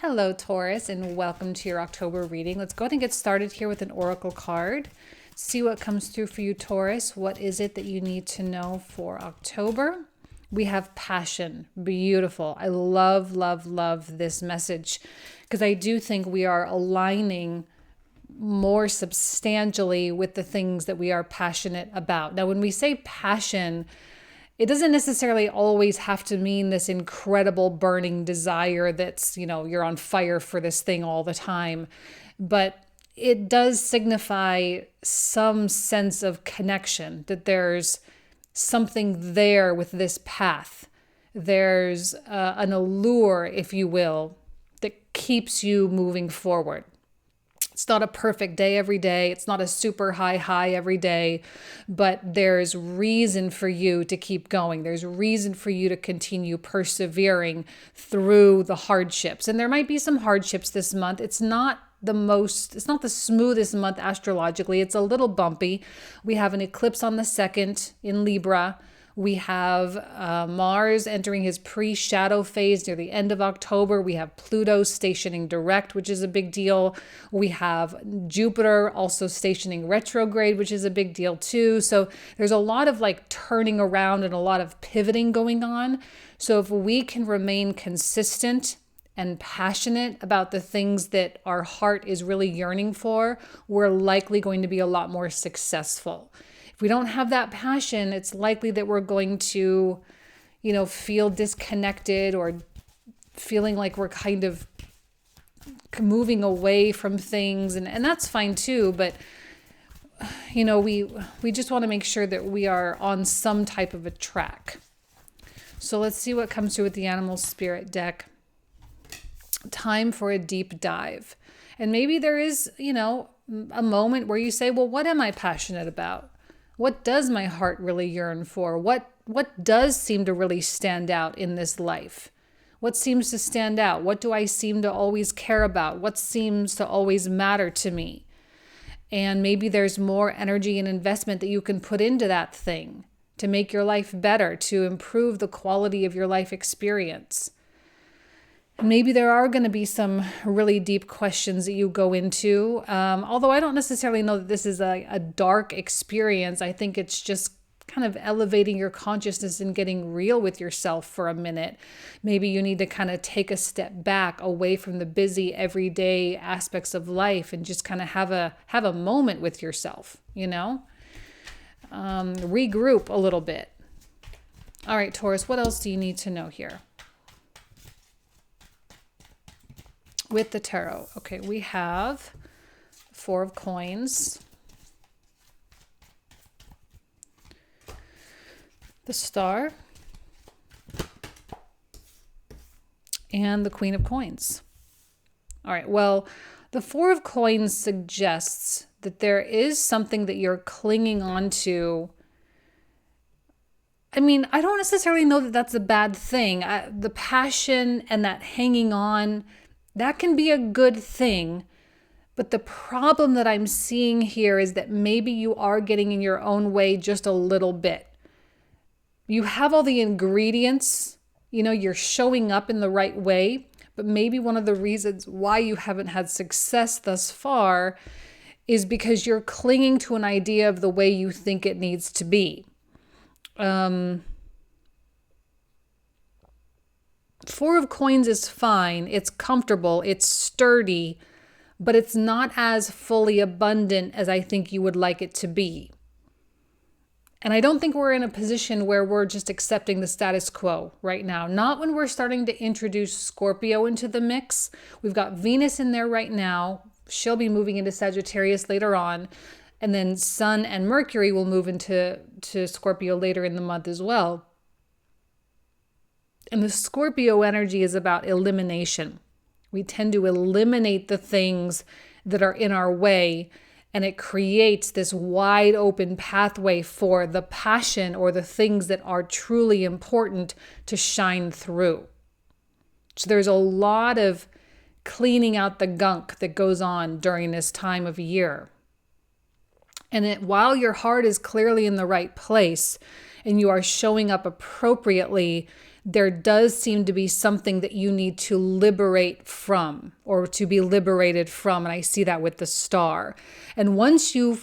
Hello, Taurus, and welcome to your October reading. Let's go ahead and get started here with an oracle card. See what comes through for you, Taurus. What is it that you need to know for October? We have passion. Beautiful. I love, love, love this message because I do think we are aligning more substantially with the things that we are passionate about. Now, when we say passion, it doesn't necessarily always have to mean this incredible burning desire that's, you're on fire for this thing all the time. But it does signify some sense of connection, that there's something there with this path. There's an allure, if you will, that keeps you moving forward. It's not a perfect day every day. It's not a super high every day, but there's reason for you to keep going. There's reason for you to continue persevering through the hardships. And there might be some hardships this month. It's not the smoothest month astrologically. It's a little bumpy. We have an eclipse on the 2nd in Libra. We have Mars entering his pre-shadow phase near the end of October. We have Pluto stationing direct, which is a big deal. We have Jupiter also stationing retrograde, which is a big deal too. So there's a lot of turning around and a lot of pivoting going on. So if we can remain consistent and passionate about the things that our heart is really yearning for, we're likely going to be a lot more successful. If we don't have that passion, it's likely that we're going to, feel disconnected or feeling like we're kind of moving away from things. And that's fine too. But, we just want to make sure that we are on some type of a track. So let's see what comes through with the Animal Spirit deck. Time for a deep dive. And maybe there is, a moment where you say, well, what am I passionate about? What does my heart really yearn for? What does seem to really stand out in this life? What seems to stand out? What do I seem to always care about? What seems to always matter to me? And maybe there's more energy and investment that you can put into that thing to make your life better, to improve the quality of your life experience. Maybe there are going to be some really deep questions that you go into. Although I don't necessarily know that this is a dark experience. I think it's just kind of elevating your consciousness and getting real with yourself for a minute. Maybe you need to kind of take a step back away from the busy everyday aspects of life and just kind of have a moment with yourself, regroup a little bit. All right, Taurus, what else do you need to know here? With the tarot. Okay, we have 4 of coins, the star, and the Queen of Coins. All right, well, the 4 of coins suggests that there is something that you're clinging on to. I mean, I don't necessarily know that that's a bad thing. The passion and that hanging on, that can be a good thing, but the problem that I'm seeing here is that maybe you are getting in your own way just a little bit. You have all the ingredients, you're showing up in the right way, but maybe one of the reasons why you haven't had success thus far is because you're clinging to an idea of the way you think it needs to be. 4 of coins is fine. It's comfortable. It's sturdy, but it's not as fully abundant as I think you would like it to be. And I don't think we're in a position where we're just accepting the status quo right now. Not when we're starting to introduce Scorpio into the mix. We've got Venus in there right now. She'll be moving into Sagittarius later on. And then Sun and Mercury will move into Scorpio later in the month as well. And the Scorpio energy is about elimination. We tend to eliminate the things that are in our way, and it creates this wide open pathway for the passion or the things that are truly important to shine through. So there's a lot of cleaning out the gunk that goes on during this time of year. And while your heart is clearly in the right place and you are showing up appropriately, there does seem to be something that you need to liberate from or to be liberated from. And I see that with the star. And once you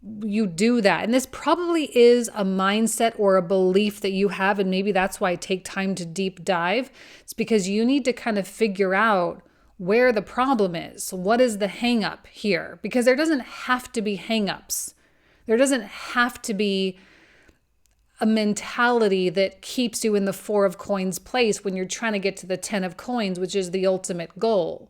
do that, and this probably is a mindset or a belief that you have, and maybe that's why I take time to deep dive. It's because you need to kind of figure out where the problem is. What is the hang up here? Because there doesn't have to be hang ups. There doesn't have to be a mentality that keeps you in the 4 of coins place when you're trying to get to the 10 of coins, which is the ultimate goal.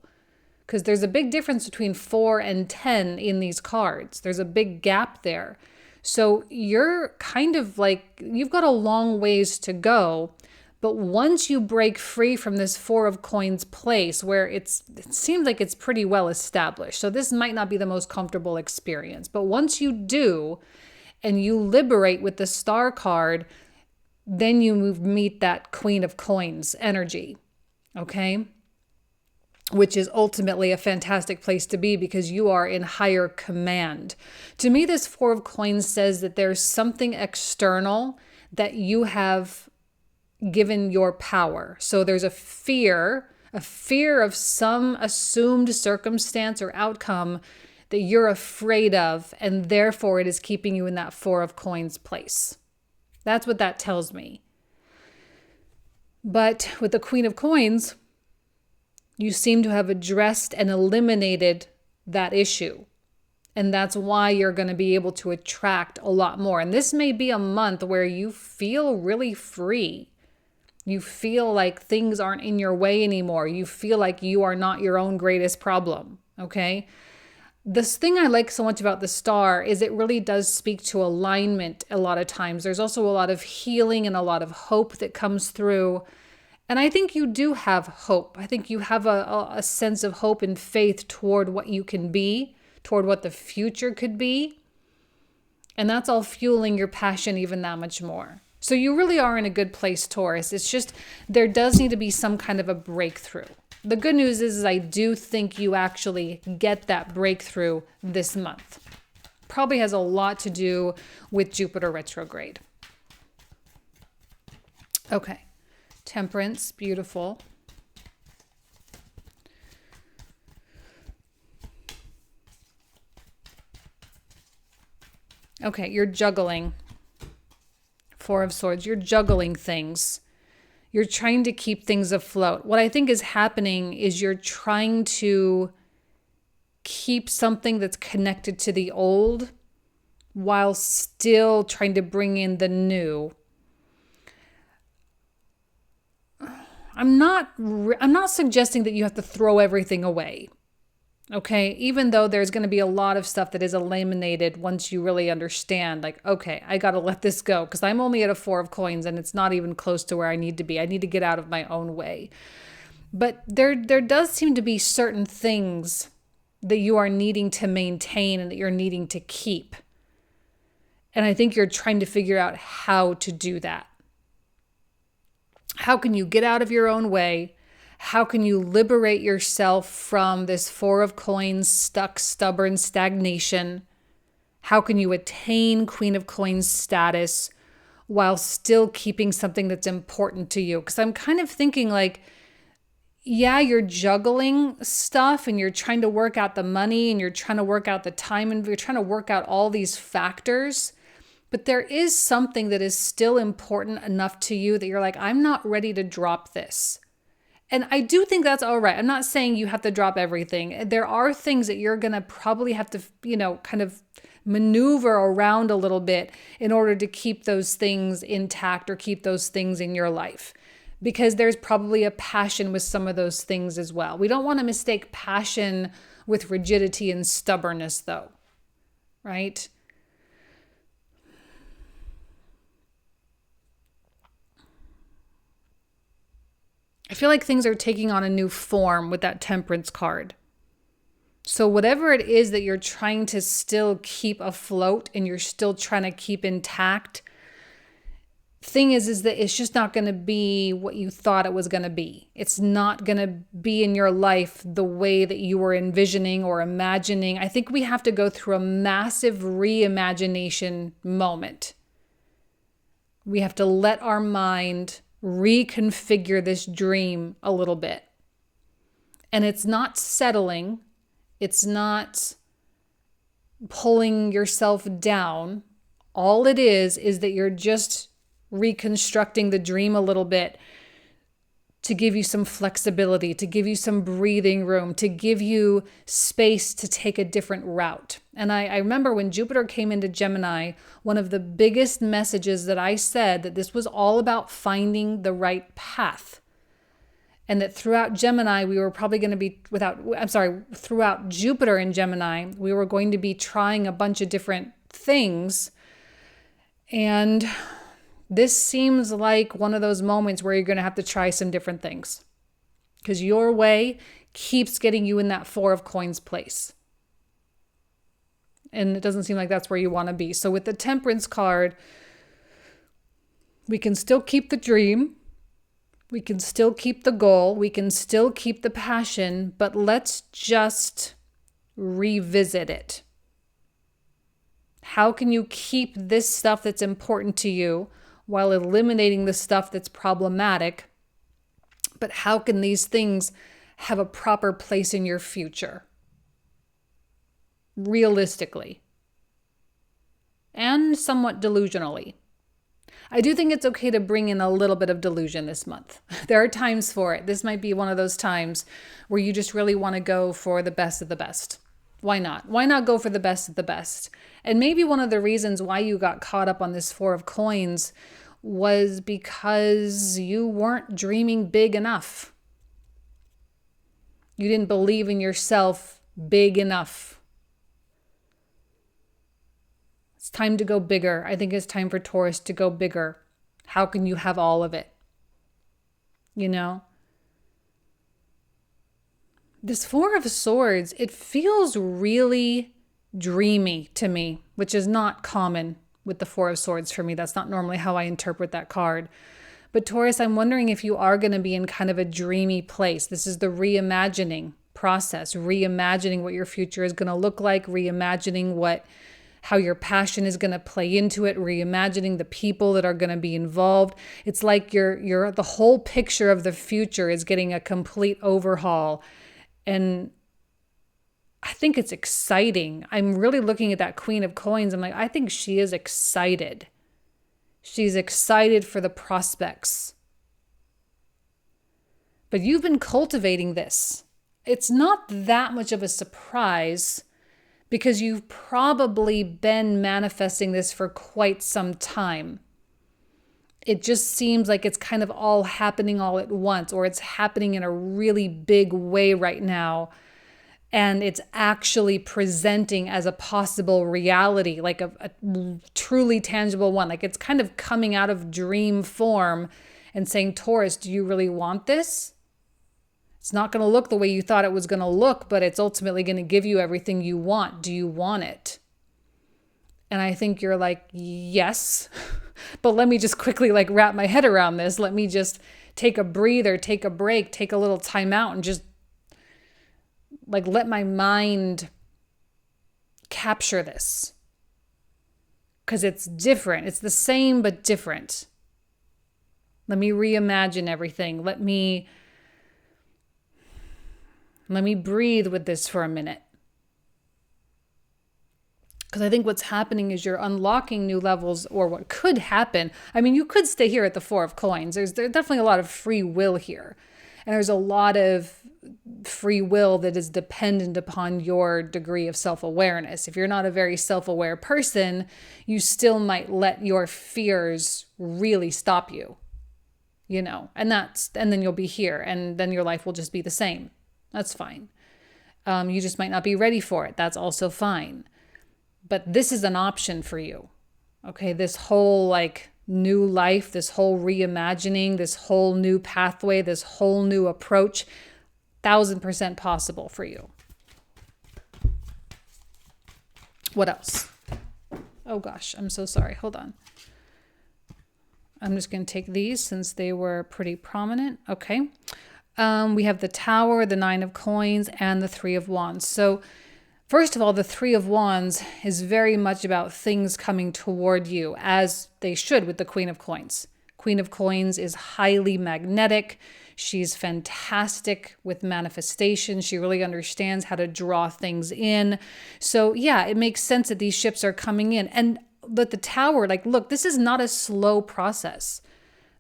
Because there's a big difference between 4 and 10 in these cards. There's a big gap there. So you're kind of like, you've got a long ways to go. But once you break free from this 4 of coins place where it seems like it's pretty well established. So this might not be the most comfortable experience. But once you do, and you liberate with the star card, then you meet that Queen of Coins energy. Okay? Which is ultimately a fantastic place to be because you are in higher command. To me, this 4 of coins says that there's something external that you have given your power. So there's a fear of some assumed circumstance or outcome that you're afraid of, and therefore it is keeping you in that 4 of coins place. That's what that tells me. But with the Queen of Coins, you seem to have addressed and eliminated that issue. And that's why you're going to be able to attract a lot more. And this may be a month where you feel really free. You feel like things aren't in your way anymore. You feel like you are not your own greatest problem. Okay? This thing I like so much about the star is it really does speak to alignment a lot of times. There's also a lot of healing and a lot of hope that comes through. And I think you do have hope. I think you have a sense of hope and faith toward what you can be, toward what the future could be. And that's all fueling your passion even that much more. So you really are in a good place, Taurus. It's just there does need to be some kind of a breakthrough. The good news is I do think you actually get that breakthrough this month. Probably has a lot to do with Jupiter retrograde. Okay. Temperance, beautiful. Okay, you're juggling. 4 of Swords, you're juggling things. You're trying to keep things afloat. What I think is happening is you're trying to keep something that's connected to the old while still trying to bring in the new. I'm not suggesting that you have to throw everything away. Okay, even though there's going to be a lot of stuff that is eliminated once you really understand, like, okay, I got to let this go because I'm only at a 4 of coins and it's not even close to where I need to be. I need to get out of my own way. But there does seem to be certain things that you are needing to maintain and that you're needing to keep. And I think you're trying to figure out how to do that. How can you get out of your own way? How can you liberate yourself from this 4 of coins, stuck, stubborn stagnation? How can you attain Queen of Coins status while still keeping something that's important to you? Because I'm kind of thinking like, yeah, you're juggling stuff and you're trying to work out the money and you're trying to work out the time and you're trying to work out all these factors. But there is something that is still important enough to you that you're like, I'm not ready to drop this. And I do think that's all right. I'm not saying you have to drop everything. There are things that you're going to probably have to, kind of maneuver around a little bit in order to keep those things intact or keep those things in your life. Because there's probably a passion with some of those things as well. We don't want to mistake passion with rigidity and stubbornness though, right? I feel like things are taking on a new form with that Temperance card. So whatever it is that you're trying to still keep afloat and you're still trying to keep intact, thing is that it's just not going to be what you thought it was going to be. It's not going to be in your life the way that you were envisioning or imagining. I think we have to go through a massive reimagination moment. We have to let our mind reconfigure this dream a little bit. And it's not settling. It's not pulling yourself down. All it is that you're just reconstructing the dream a little bit to give you some flexibility, to give you some breathing room, to give you space to take a different route. And I remember when Jupiter came into Gemini, one of the biggest messages that I said that this was all about finding the right path. And that throughout Gemini, we were probably going to be throughout Jupiter in Gemini, we were going to be trying a bunch of different things. And this seems like one of those moments where you're going to have to try some different things, because your way keeps getting you in that Four of Coins place. And it doesn't seem like that's where you want to be. So with the Temperance card, we can still keep the dream. We can still keep the goal. We can still keep the passion, but let's just revisit it. How can you keep this stuff that's important to you while eliminating the stuff that's problematic? But how can these things have a proper place in your future? Realistically. And somewhat delusionally. I do think it's okay to bring in a little bit of delusion this month. There are times for it. This might be one of those times where you just really want to go for the best of the best. Why not? Why not go for the best of the best? And maybe one of the reasons why you got caught up on this Four of Coins was because you weren't dreaming big enough. You didn't believe in yourself big enough. It's time to go bigger. I think it's time for Taurus to go bigger. How can you have all of it? You know? This Four of Swords, it feels really dreamy to me, which is not common with the Four of Swords for me. That's not normally how I interpret that card. But Taurus, I'm wondering if you are going to be in kind of a dreamy place. This is the reimagining process, reimagining what your future is going to look like, reimagining how your passion is going to play into it, reimagining the people that are going to be involved. It's like the whole picture of the future is getting a complete overhaul. And I think it's exciting. I'm really looking at that Queen of Coins. I'm like, I think she is excited. She's excited for the prospects. But you've been cultivating this. It's not that much of a surprise, because you've probably been manifesting this for quite some time. It just seems like it's kind of all happening all at once, or it's happening in a really big way right now. And it's actually presenting as a possible reality, like a truly tangible one. Like it's kind of coming out of dream form and saying, Taurus, do you really want this? It's not going to look the way you thought it was going to look, but it's ultimately going to give you everything you want. Do you want it? And I think you're like, yes, but let me just quickly wrap my head around this. Let me just take a breather, take a break, take a little time out, and just let my mind capture this. Because it's different. It's the same, but different. Let me reimagine everything. Let me breathe with this for a minute. Because I think what's happening is you're unlocking new levels, or what could happen. I mean, you could stay here at the Four of Coins. There's definitely a lot of free will here. And there's a lot of free will that is dependent upon your degree of self-awareness. If you're not a very self-aware person, you still might let your fears really stop you, and then you'll be here, and then your life will just be the same. That's fine. You just might not be ready for it. That's also fine. But this is an option for you. Okay, this whole new life, this whole reimagining, this whole new pathway, this whole new approach, 1000% possible for you. What else? Oh gosh, I'm so sorry. Hold on. I'm just going to take these since they were pretty prominent. Okay. We have the Tower, the Nine of Coins, and the Three of Wands. So first of all, the Three of Wands is very much about things coming toward you, as they should with the Queen of Coins. Queen of Coins is highly magnetic. She's fantastic with manifestation. She really understands how to draw things in. So yeah, it makes sense that these ships are coming in. And but the Tower, like, look, this is not a slow process.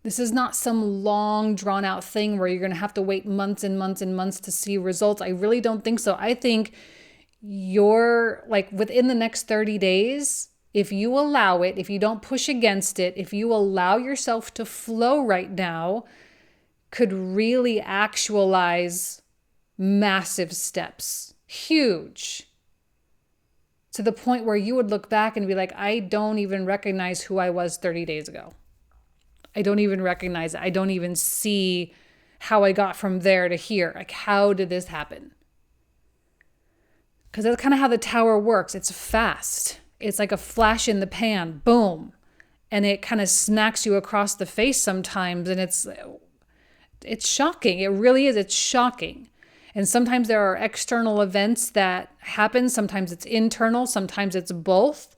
This is not some long drawn out thing where you're going to have to wait months and months and months to see results. I really don't think so. I think you're like within the next 30 days, if you allow it, if you don't push against it, if you allow yourself to flow right now, could really actualize massive steps, huge, to the point where you would look back and be like, I don't even recognize who I was 30 days ago. I don't even recognize it. I don't even see how I got from there to here. Like, how did this happen? Because that's kind of how the Tower works. It's fast. It's like a flash in the pan, boom. And it kind of smacks you across the face sometimes. And it's shocking. It really is. It's shocking. And sometimes there are external events that happen. Sometimes it's internal. Sometimes it's both.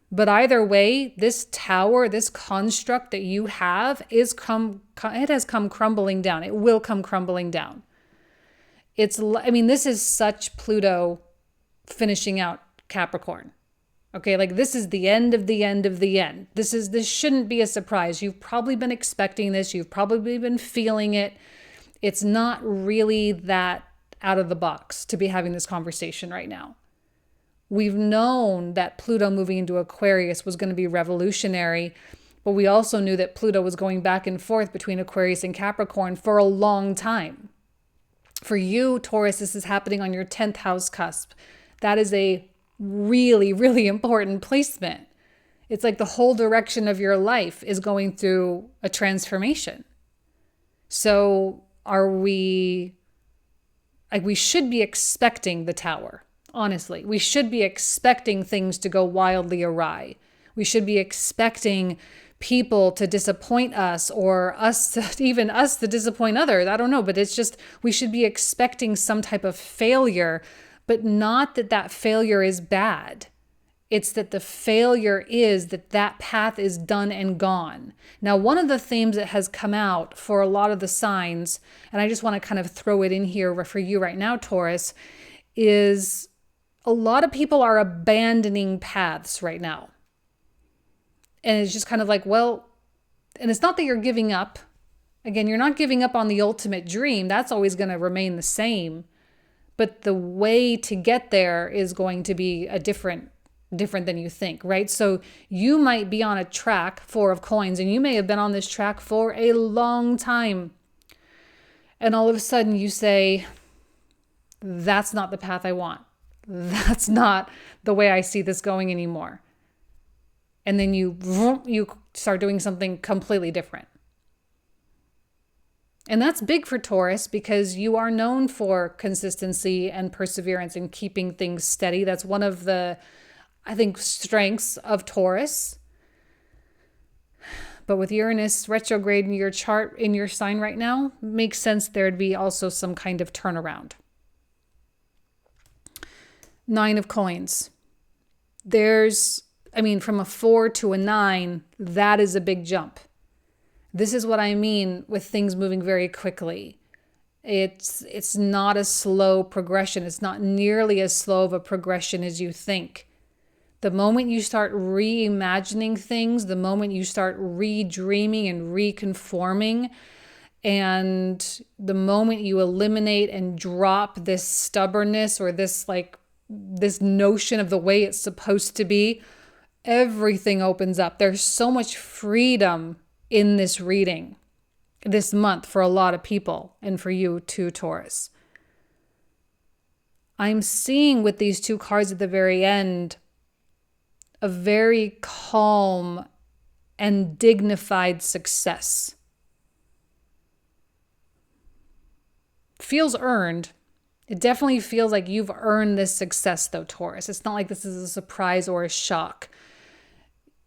But either way, this Tower, this construct that you have it has come crumbling down. It will come crumbling down. This is such Pluto finishing out Capricorn. Okay, like this is the end of the end of the end. This shouldn't be a surprise. You've probably been expecting this. You've probably been feeling it. It's not really that out of the box to be having this conversation right now. We've known that Pluto moving into Aquarius was going to be revolutionary, but we also knew that Pluto was going back and forth between Aquarius and Capricorn for a long time. For you, Taurus, this is happening on your 10th house cusp. That is a really, really important placement. It's like the whole direction of your life is going through a transformation. So we should be expecting the Tower. Honestly, we should be expecting things to go wildly awry. We should be expecting people to disappoint us, or even us to disappoint others. I don't know, but it's just, we should be expecting some type of failure, but not that failure is bad. It's that the failure is that path is done and gone. Now, one of the themes that has come out for a lot of the signs, and I just want to kind of throw it in here for you right now, Taurus, is a lot of people are abandoning paths right now. And it's just kind of like, well, and it's not that you're giving up. Again, you're not giving up on the ultimate dream. That's always going to remain the same. But the way to get there is going to be different than you think, right? So you might be on a track, 4 of Coins, and you may have been on this track for a long time. And all of a sudden you say, that's not the path I want. That's not the way I see this going anymore. And then you start doing something completely different. And that's big for Taurus because you are known for consistency and perseverance and keeping things steady. That's one of the, I think, strengths of Taurus. But with Uranus retrograde in your chart, in your sign right now, makes sense there'd be also some kind of turnaround. 9 of Coins. From a 4 to a 9, that is a big jump. This is what I mean with things moving very quickly. It's not a slow progression. It's not nearly as slow of a progression as you think. The moment you start reimagining things, the moment you start redreaming and reconforming, and the moment you eliminate and drop this stubbornness or this notion of the way it's supposed to be, everything opens up. There's so much freedom in this reading this month for a lot of people, and for you too, Taurus. I'm seeing with these 2 cards at the very end a very calm and dignified success. Feels earned. It definitely feels like you've earned this success though, Taurus. It's not like this is a surprise or a shock.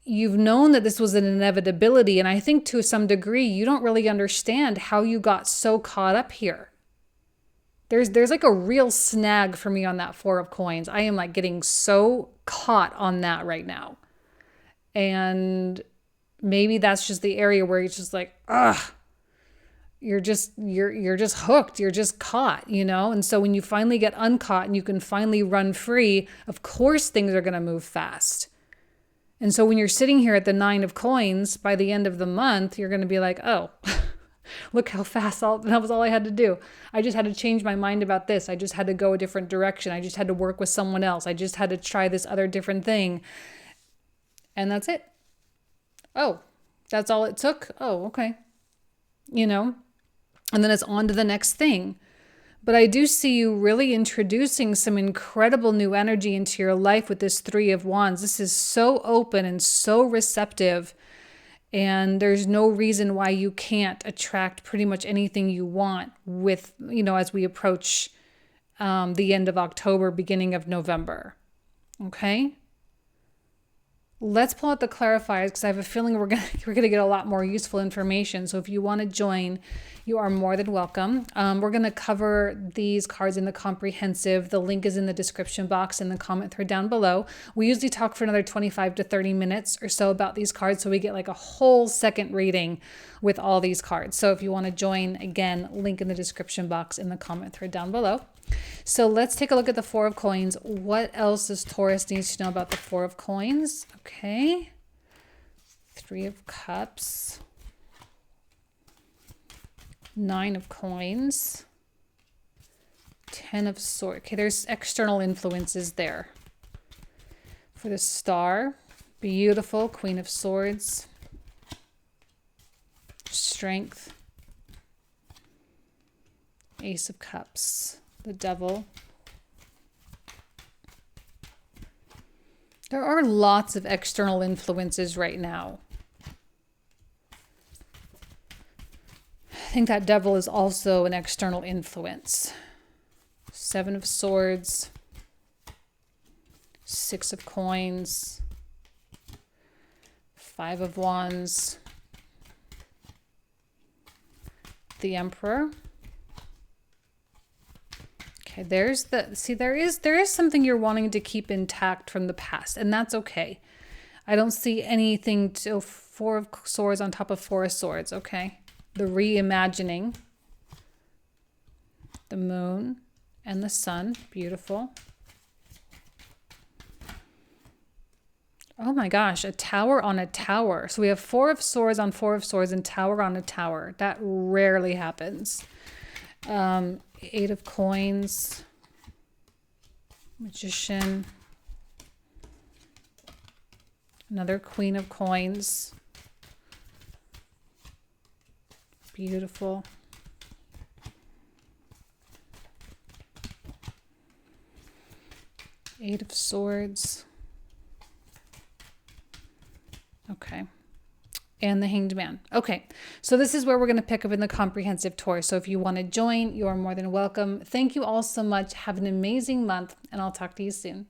You've known that this was an inevitability, and I think to some degree you don't really understand how you got so caught up here. There's like a real snag for me on that 4 of Coins. I am like getting so caught on that right now. And maybe that's just the area where it's just like, ugh, you're just hooked. You're just caught, you know? And so when you finally get uncaught and you can finally run free, of course things are going to move fast. And so when you're sitting here at the 9 of coins, by the end of the month, you're going to be like, oh, look how fast that was all I had to do. I just had to change my mind about this. I just had to go a different direction. I just had to work with someone else. I just had to try this other different thing. And that's it. Oh, that's all it took? Oh, okay. You know? And then it's on to the next thing. But I do see you really introducing some incredible new energy into your life with this 3 of Wands. This is so open and so receptive. And there's no reason why you can't attract pretty much anything you want with, you know, as we approach the end of October, beginning of November. Okay? Let's pull out the clarifiers because I have a feeling we're gonna get a lot more useful information. So if you want to join, you are more than welcome. We're going to cover these cards in the comprehensive. The link is in the description box and the comment thread down below. We usually talk for another 25 to 30 minutes or so about these cards, so we get like a whole second reading with all these cards. So if you want to join, again, link in the description box in the comment thread down below. So let's take a look at the 4 of coins. What else does Taurus need to know about the 4 of coins? Okay. 3 of cups. 9 of coins. 10 of swords. Okay, there's external influences there. For the star, beautiful. Queen of swords. Strength. Ace of cups. The devil. There are lots of external influences right now. I think that devil is also an external influence. 7 of swords. 6 of coins. 5 of wands. The emperor. Okay, there is something you're wanting to keep intact from the past, and that's okay. I don't see anything to 4 of swords on top of 4 of swords, okay? The reimagining, the moon and the sun, beautiful. Oh my gosh, a tower on a tower. So we have 4 of swords on 4 of swords and tower on a tower. That rarely happens. 8 of coins, magician, another queen of coins, beautiful. Eight of swords, okay. And the Hanged Man. Okay, so this is where we're going to pick up in the comprehensive tour. So if you want to join, you are more than welcome. Thank you all so much. Have an amazing month, and I'll talk to you soon.